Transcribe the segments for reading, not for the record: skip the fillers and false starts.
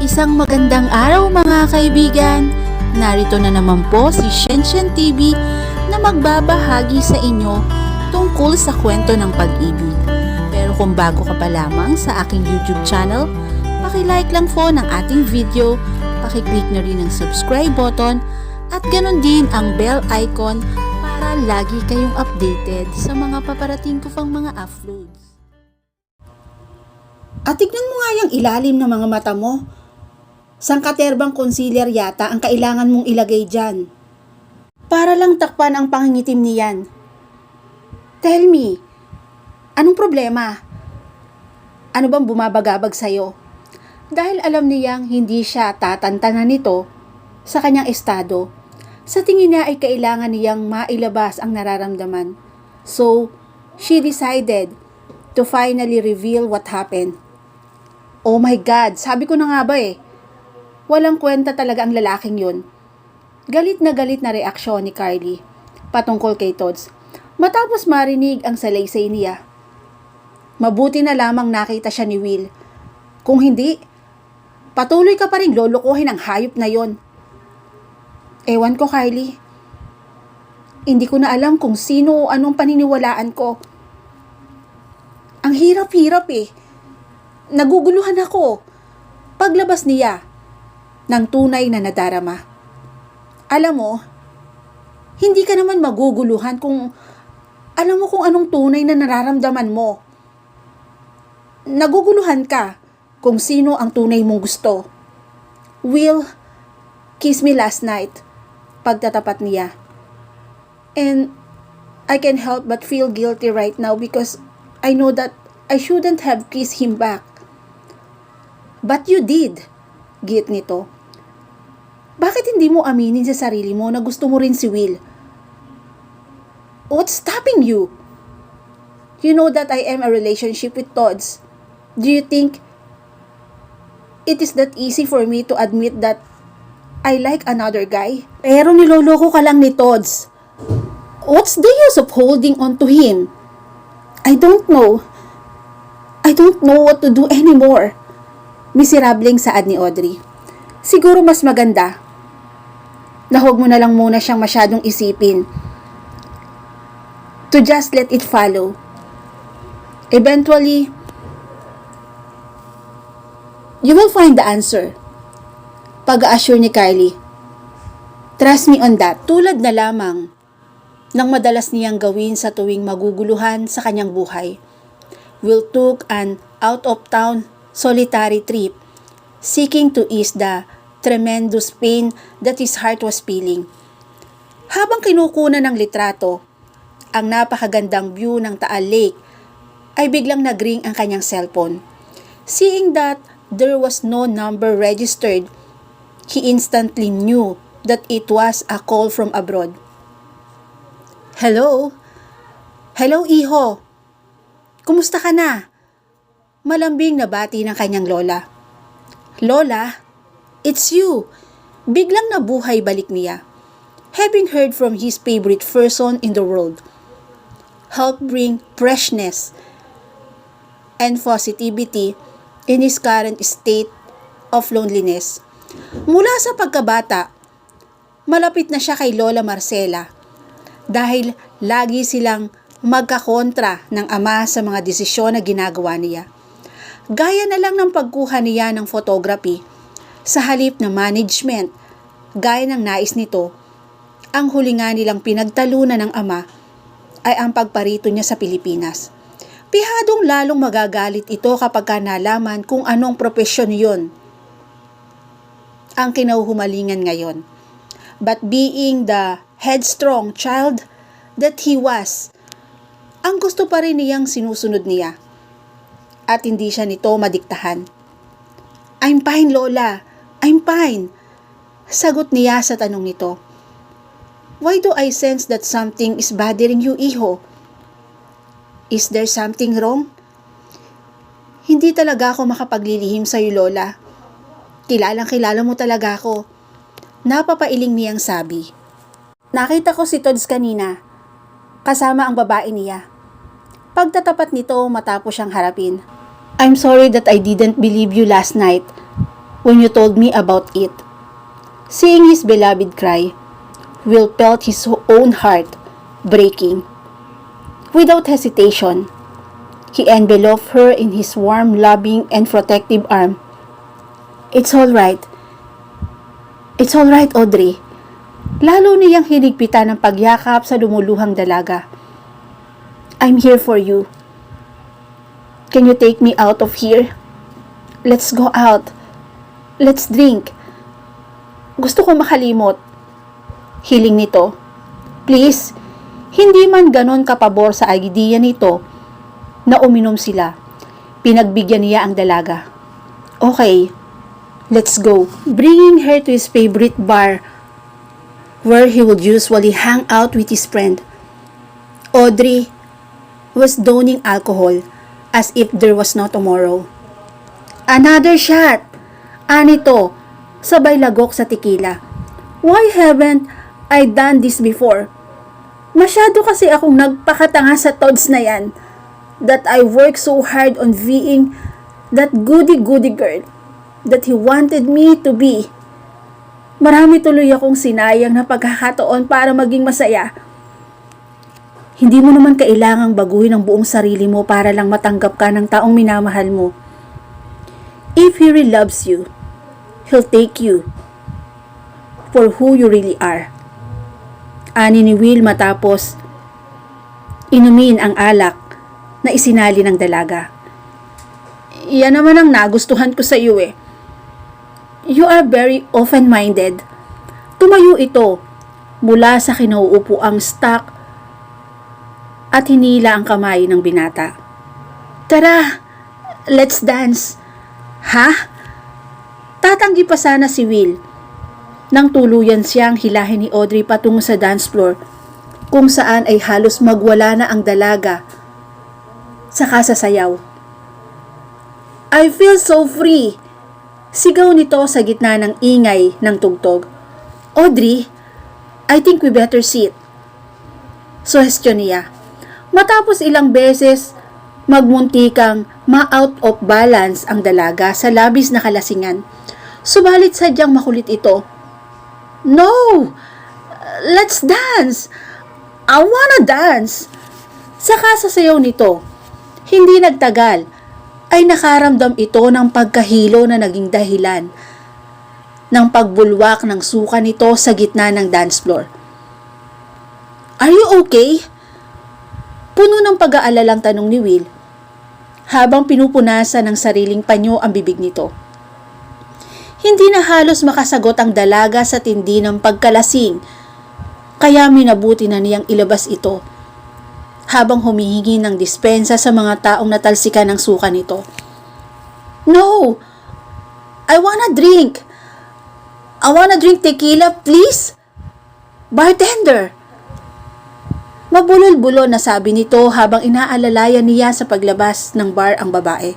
Isang magandang araw mga kaibigan! Narito na naman po si Shenshen TV na magbabahagi sa inyo tungkol sa kwento ng pag-ibig. Pero kung bago ka pa lamang sa aking YouTube channel, paki-like lang po ng ating video, paki-click na rin ang subscribe button at ganon din ang bell icon para lagi kayong updated sa mga paparating ko pang mga uploads. At tignan mo nga yung ilalim ng mga mata mo. Sangkaterbang concealer yata ang kailangan mong ilagay dyan. Para lang takpan ang pangingitim niyan. Tell me, anong problema? Ano bang bumabagabag sa'yo? Dahil alam niyang hindi siya tatantanan nito sa kanyang estado. Sa tingin niya ay kailangan niyang mailabas ang nararamdaman. So, she decided to finally reveal what happened. Oh my God, sabi ko na nga ba eh. Walang kwenta talaga ang lalaking yun. Galit na reaksyon ni Carly patungkol kay Todds matapos marinig ang salaysay niya. Mabuti na lamang nakita siya ni Will. Kung hindi, patuloy ka pa rin lolokohin ang hayop na yon. Ewan ko, Carly. Hindi ko na alam kung sino o anong paniniwalaan ko. Ang hirap-hirap eh. Naguguluhan ako. Paglabas niya ng tunay na nadarama. Alam mo, hindi ka naman maguguluhan kung alam mo kung anong tunay na nararamdaman mo. Naguguluhan ka kung sino ang tunay mong gusto. Will kiss me last night, pagtatapat niya. And I can't help but feel guilty right now because I know that I shouldn't have kissed him back. But you did, git nito. Bakit hindi mo aminin sa sarili mo na gusto mo rin si Will? What's stopping you? You know that I am a relationship with Todds. Do you think it is that easy for me to admit that I like another guy? Pero niloloko ka lang ni Todds. What's the use of holding on to him? I don't know. I don't know what to do anymore. Miserableng saad ni Audrey. Siguro mas maganda na huwag mo na lang muna siyang masyadong isipin. To just let it follow. Eventually, you will find the answer. Pag-assure ni Carly. Trust me on that. Tulad na lamang ng madalas niyang gawin sa tuwing maguguluhan sa kanyang buhay. Will took an out-of-town solitary trip, seeking to ease the tremendous pain that his heart was feeling. Habang kinukunan ng litrato, ang napakagandang view ng Taal Lake, ay biglang nag-ring ang kanyang cellphone. Seeing that there was no number registered, he instantly knew that it was a call from abroad. Hello? Hello, iho. Kumusta ka na? Malambing na bati ng kanyang lola. Lola, it's you. Biglang nabuhay balik niya. Having heard from his favorite person in the world, help bring freshness and positivity in his current state of loneliness. Mula sa pagkabata, malapit na siya kay Lola Marcela dahil lagi silang magkakontra ng ama sa mga desisyon na ginagawa niya. Gaya na lang ng pagkuha niya ng photography sa halip na management, gaya ng nais nito, ang huli nga nilang pinagtalunan ng ama ay ang pagparito niya sa Pilipinas. Pihadong lalong magagalit ito kapag nalaman kung anong propesyon yun ang kinahuhumalingan ngayon. But being the headstrong child that he was, ang gusto pa rin niyang sinusunod niya. At hindi siya nito madiktahan. I'm fine, Lola. I'm fine. Sagot niya sa tanong nito. Why do I sense that something is bothering you, iho? Is there something wrong? Hindi talaga ako makapaglilihim sa'yo, Lola. Kilalang-kilala mo talaga ako. Napapailing niyang sabi. Nakita ko si Todds kanina, kasama ang babae niya. Pagtatapat nito matapos siyang harapin. I'm sorry that I didn't believe you last night. when you told me about it. Seeing his beloved cry, Will felt his own heart breaking. Without hesitation, he enveloped her in his warm, loving, and protective arm. It's all right. It's all right, Audrey. Lalo niyang hinigpitan ng pagyakap sa lumuluhang dalaga. I'm here for you. Can you take me out of here? Let's go out. Let's drink. Gusto ko makalimot. Hiling nito. Please, hindi man ganon kapabor sa idea nito na uminom sila. Pinagbigyan niya ang dalaga. Okay, let's go. Bringing her to his favorite bar where he would usually hang out with his friend. Audrey was donning alcohol as if there was no tomorrow. Another shot! Anito, sabay lagok sa tequila. Why haven't I done this before? Masyado kasi akong nagpakatanga sa tods na yan that I worked so hard on being that goody-goody girl that he wanted me to be. Marami tuloy akong sinayang na pagkakataon para maging masaya. Hindi mo naman kailangang baguhin ang buong sarili mo para lang matanggap ka ng taong minamahal mo. If he really loves you, he'll take you for who you really are. Ani ni Will matapos inumin ang alak na isinali ng dalaga. Yan naman ang nagustuhan ko sa iyo eh. You are very open-minded. Tumayo ito mula sa kinauupuang stock at hinila ang kamay ng binata. Tara, let's dance. Ha? Tatanggi pa sana si Will nang tuluyan siyang hilahin ni Audrey patungo sa dance floor kung saan ay halos magwala na ang dalaga sa kasasayaw. I feel so free! Sigaw nito sa gitna ng ingay ng tugtog. Audrey, I think we better sit. Suhestyon niya. Matapos ilang beses, magmuntikang ma-out of balance ang dalaga sa labis na kalasingan. Subalit sadyang makulit ito. No! Let's dance! I wanna dance! Sa kasasayaw nito, hindi nagtagal, ay nakaramdam ito ng pagkahilo na naging dahilan ng pagbulwak ng suka nito sa gitna ng dance floor. Are you okay? Puno ng pag-aalalang tanong ni Will habang pinupunasan ng sariling panyo ang bibig nito. Hindi na halos makasagot ang dalaga sa tindi ng pagkalasing, kaya minabuti na niyang ilabas ito habang humihingi ng dispensa sa mga taong natalsikan ng suka nito. No! I wanna drink! I wanna drink tequila, please! Bartender! Mabulol-bulol na sabi nito habang inaalalayan niya sa paglabas ng bar ang babae.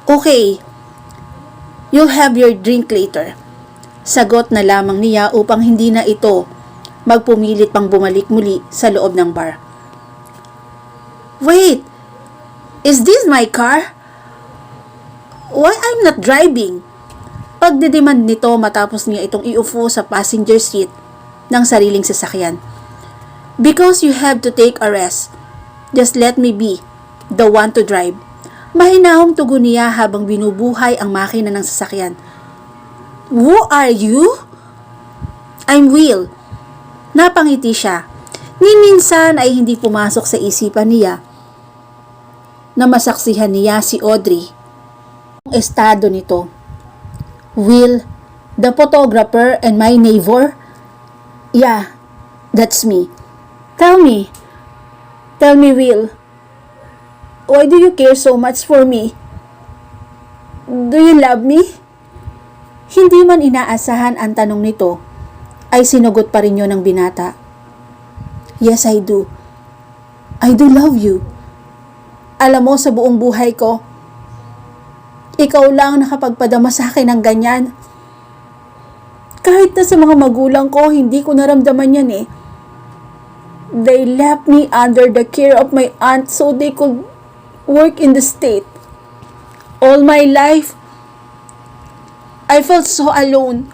Okay, you'll have your drink later. Sagot na lamang niya upang hindi na ito magpumilit pang bumalik muli sa loob ng bar. Wait! Is this my car? Why I'm not driving? Pagdedemand nito matapos niya itong iupo sa passenger seat ng sariling sasakyan. Because you have to take a rest. Just let me be the one to drive. Mahinahong tugon niya habang binubuhay ang makina ng sasakyan. Who are you? I'm Will. Napangiti siya. Ni minsan ay hindi pumasok sa isipan niya na masaksihan niya si Audrey. Ang estado nito. Will, the photographer and my neighbor? Yeah, that's me. Tell me, Will, why do you care so much for me? Do you love me? Hindi man inaasahan ang tanong nito, ay sinugot pa rin yun ng binata. Yes, I do. I do love you. Alam mo, sa buong buhay ko, ikaw lang nakapagpadama sa akin ng ganyan. Kahit na sa mga magulang ko, hindi ko naramdaman yan eh. They left me under the care of my aunt so they could work in the state. All my life, I felt so alone,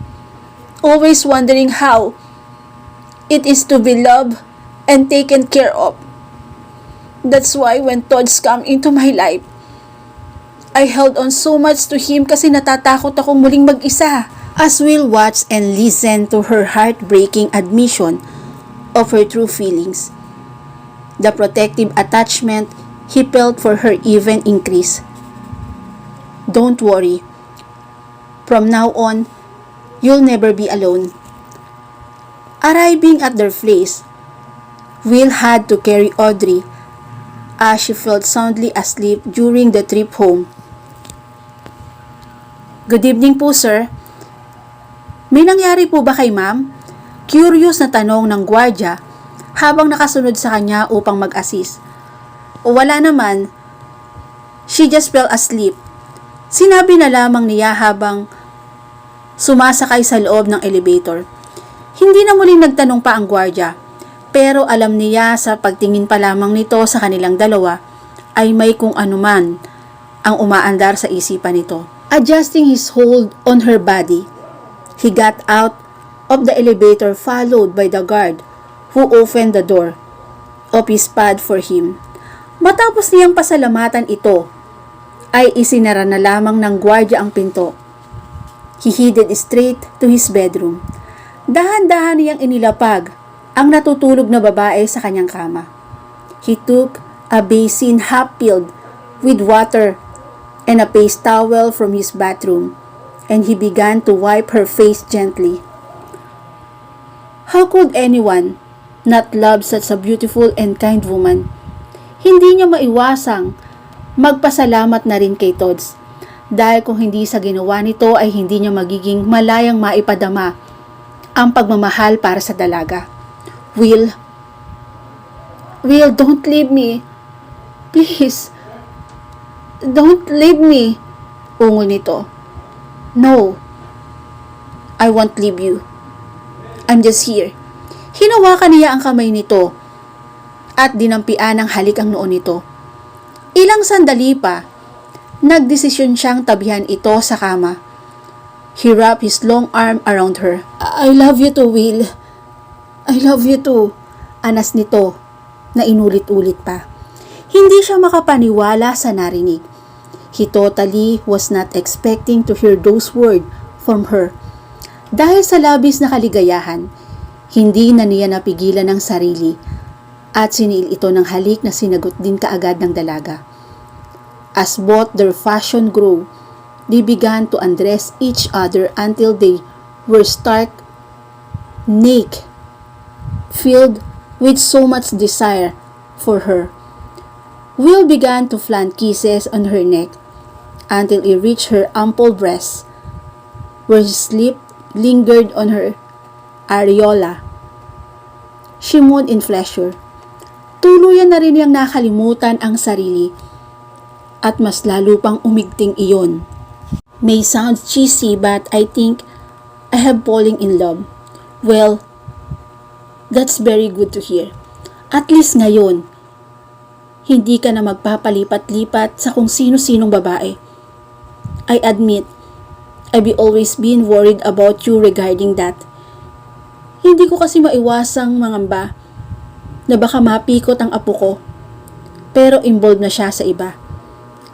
always wondering how it is to be loved and taken care of. That's why when Todd's come into my life, I held on so much to him kasi natatakot akong muling mag-isa. As Will watched and listened to her heartbreaking admission of her true feelings, the protective attachment he felt for her even increased. Don't worry. From now on, you'll never be alone. Arriving at their place, Will had to carry Audrey as she fell soundly asleep during the trip home. Good evening po, sir. May nangyari po ba kay ma'am? Curious na tanong ng gwardya habang nakasunod sa kanya upang mag-assist. O wala naman, she just fell asleep. Sinabi na lamang niya habang sumasakay sa loob ng elevator. Hindi na muling nagtanong pa ang gwardya, pero alam niya sa pagtingin pa lamang nito sa kanilang dalawa ay may kung anuman ang umaandar sa isipan nito. Adjusting his hold on her body, he got out of the elevator followed by the guard who opened the door of his pad for him. Matapos niyang pasalamatan ito, ay isinara na lamang ng gwardya ang pinto. He headed straight to his bedroom. Dahan-dahan niyang inilapag ang natutulog na babae sa kanyang kama. He took a basin half filled with water and a paste towel from his bathroom, and he began to wipe her face gently. How could anyone not love such a beautiful and kind woman? Hindi niya maiwasang magpasalamat na rin kay Todds, dahil kung hindi sa ginawa nito ay hindi niya magiging malayang maipadama ang pagmamahal para sa dalaga. Will, don't leave me. Please, don't leave me. Ungol nito. No, I won't leave you. I'm just here. Hinawakan niya ang kamay nito at dinampian ng halik ang noo nito. Ilang sandali pa, nagdesisyon siyang tabihan ito sa kama. He wrapped his long arm around her. I love you too, Will. I love you too. Anas nito na inulit-ulit pa. Hindi siya makapaniwala sa narinig. He totally was not expecting to hear those words from her. Dahil sa labis na kaligayahan, hindi na niya napigilan ang sarili at siniil ito ng halik na sinagot din kaagad ng dalaga. As both their passion grew, they began to undress each other until they were stark naked, filled with so much desire for her. Will began to plant kisses on her neck until he reached her ample breasts, where his lips lingered on her areola. She moaned in pleasure. Tuluyan na rin niyang nakalimutan ang sarili at mas lalo pang umigting iyon. May sound cheesy but I think I have fallen in love. Well, that's very good to hear. At least ngayon, hindi ka na magpapalipat-lipat sa kung sino-sinong babae. I admit, I've always been worried about you regarding that. Hindi ko kasi maiwasang mangamba na baka mapikot ang apo ko. Pero involved na siya sa iba.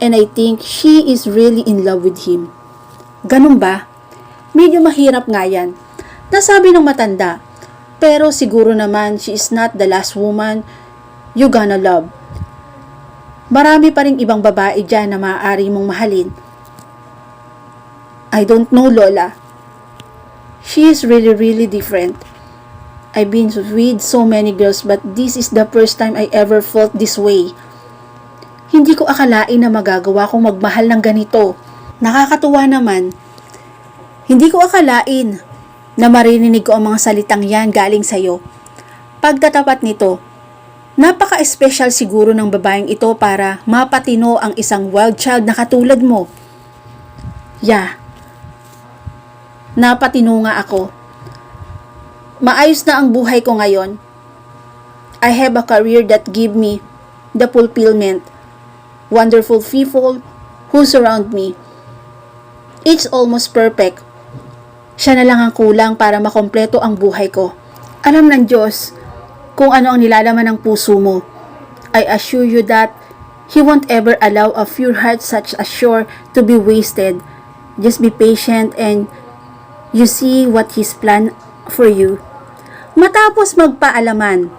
And I think she is really in love with him. Ganun ba? Medyo mahirap nga yan. Nasabi ng matanda. Pero siguro naman she is not the last woman you gonna love. Marami pa ring ibang babae dyan na maaari mong mahalin. I don't know, Lola. She is really different. I've been with so many girls but this is the first time I ever felt this way. Hindi ko akalain na magagawa kong magmahal ng ganito. Nakakatuwa naman. Hindi ko akalain na maririnig ko ang mga salitang yan galing sa'yo. Pagtatapat nito, napaka-espesyal siguro ng babaeng ito para mapatino ang isang wild child na katulad mo. Yeah. Napatino nga ako. Maayos na ang buhay ko ngayon. I have a career that give me the fulfillment. Wonderful people who surround me. It's almost perfect Siya na lang ang kulang para makompleto ang buhay ko. Alam ng Diyos kung ano ang nilalaman ng puso mo. I assure you that He won't ever allow a pure heart such as yours to be wasted. Just be patient and you see what His plan for you. Matapos magpaalaman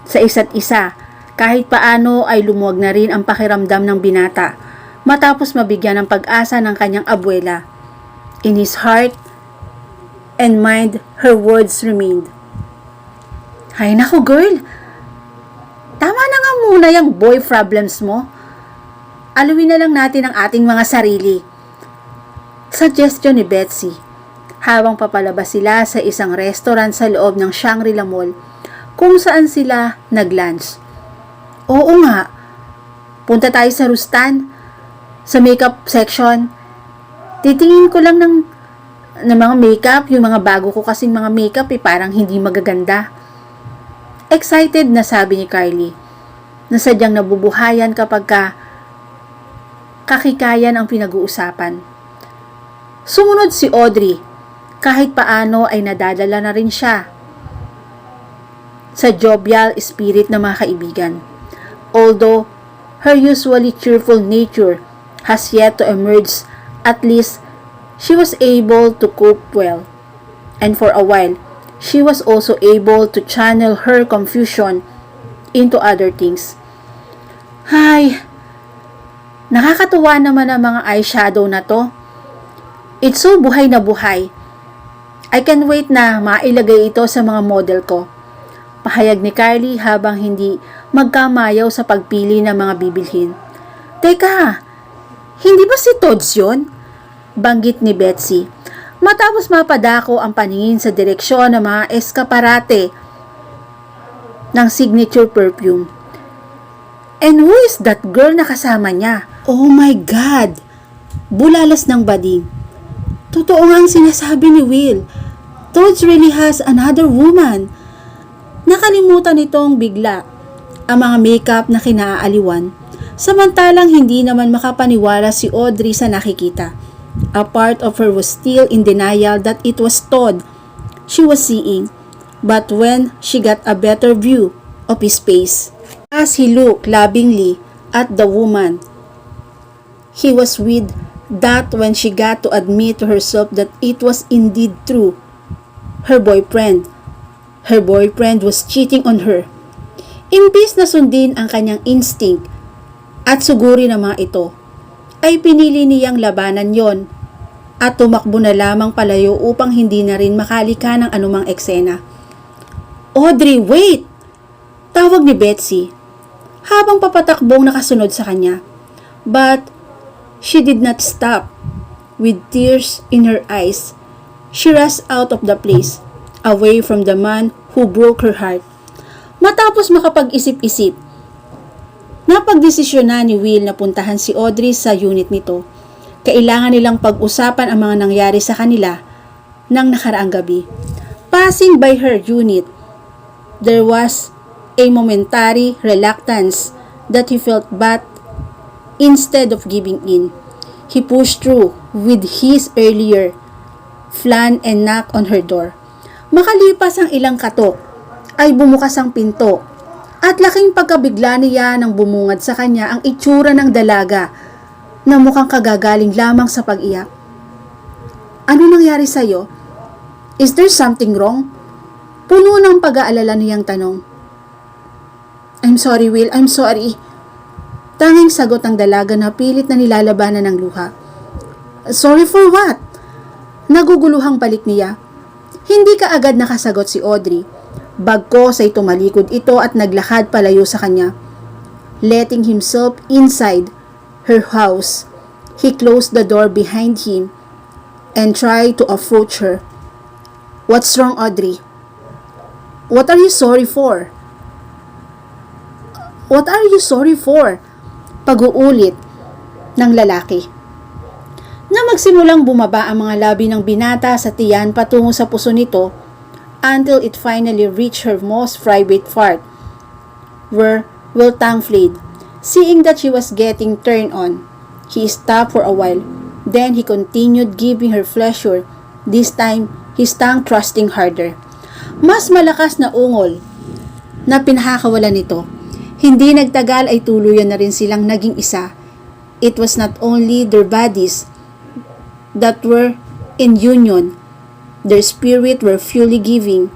sa isa't isa, kahit paano ay lumuwag na rin ang pakiramdam ng binata matapos mabigyan ng pag-asa ng kanyang abuela. In his heart and mind, her words remained. Hay nako girl, tama na nga muna yung boy problems mo. Aluin na lang natin ang ating mga sarili. Suggestion ni Betsy, habang papalabas sila sa isang restaurant sa loob ng Shangri-La Mall kung saan sila nag-lunch. Oo nga, punta tayo sa Rustan, sa makeup section. Titingin ko lang ng mga makeup, yung mga bago ko kasing mga makeup parang hindi magaganda. Excited na sabi ni Carly, na sadyang nabubuhayan kapag kakikayan ang pinag-uusapan. Sumunod si Audrey, kahit paano ay nadadala na rin siya sa jovial spirit ng mga kaibigan. Although her usually cheerful nature has yet to emerge, at least she was able to cope well. And for a while, she was also able to channel her confusion into other things. Hay, nakakatuwa naman ang mga eyeshadow na to. It's so buhay na buhay. I can't wait na mailagay ito sa mga model ko. Pahayag ni Carly habang hindi magkamayaw sa pagpili ng mga bibilhin. Teka, hindi ba si Todds yun? Banggit ni Betsy. Matapos mapadako ang paningin sa direksyon ng mga eskaparate ng signature perfume. And who is that girl na kasama niya? Oh my God! Bulalas ng bading. Totoo nga ang sinasabi ni Will. Todds really has another woman. Nakalimutan nitong bigla ang mga makeup na kinaaaliwan. Samantalang hindi naman makapaniwala si Audrey sa nakikita. A part of her was still in denial that it was Todd she was seeing. But when she got a better view of his face, as he looked lovingly at the woman he was with, that when she got to admit to herself that it was indeed true, her boyfriend was cheating on her. Imbis na sundin ang kanyang instinct at suguri ng mga ito, ay pinili niyang labanan yon at tumakbo na lamang palayo upang hindi na rin makalika ng anumang eksena. Audrey, wait! Tawag ni Betsy habang papatakbong nakasunod sa kanya. But she did not stop. With tears in her eyes, she rushed out of the place, away from the man who broke her heart. Matapos makapag-isip-isip, napagdesisyonan ni Will na puntahan si Audrey sa unit nito. Kailangan nilang pag-usapan ang mga nangyari sa kanila ng nakaraang gabi. Passing by her unit, there was a momentary reluctance that he felt, but instead of giving in, he pushed through with his earlier plan and knocked on her door. Makalipas ang ilang katok, ay bumukas ang pinto at laking pagkabigla niya nang bumungad sa kanya ang itsura ng dalaga na mukhang kagagaling lamang sa pag-iyak. Ano nangyari sa'yo? Is there something wrong? Puno ng pag-aalala niyang tanong. I'm sorry, Will. I'm sorry. Tanging sagot ng dalaga na pilit na nilalabanan ng luha. Sorry for what? Naguguluhang balik niya. Hindi ka agad nakasagot si Audrey. Bagkos ay tumalikod ito at naglakad palayo sa kanya. Letting himself inside her house, he closed the door behind him and tried to approach her. What's wrong, Audrey? What are you sorry for? What are you sorry for? Pag-uulit ng lalaki. Na magsimulang bumaba ang mga labi ng binata sa tiyan patungo sa puso nito until it finally reached her most private part, where Will tongue fled. Seeing that she was getting turned on, he stopped for a while. Then he continued giving her pleasure. This time, his tongue thrusting harder. Mas malakas na ungol na pinakakawalan nito. Hindi nagtagal ay tuluyan na rin silang naging isa. It was not only their bodies that were in union, their spirit were fully giving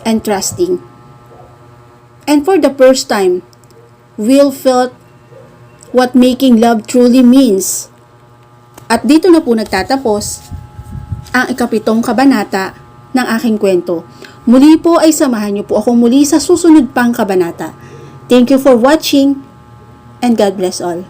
and trusting. And for the first time, Will felt what making love truly means. At dito na po nagtatapos ang 7 kabanata ng aking kwento. Muli po ay samahan niyo po ako muli sa susunod pang kabanata. Thank you for watching and God bless all.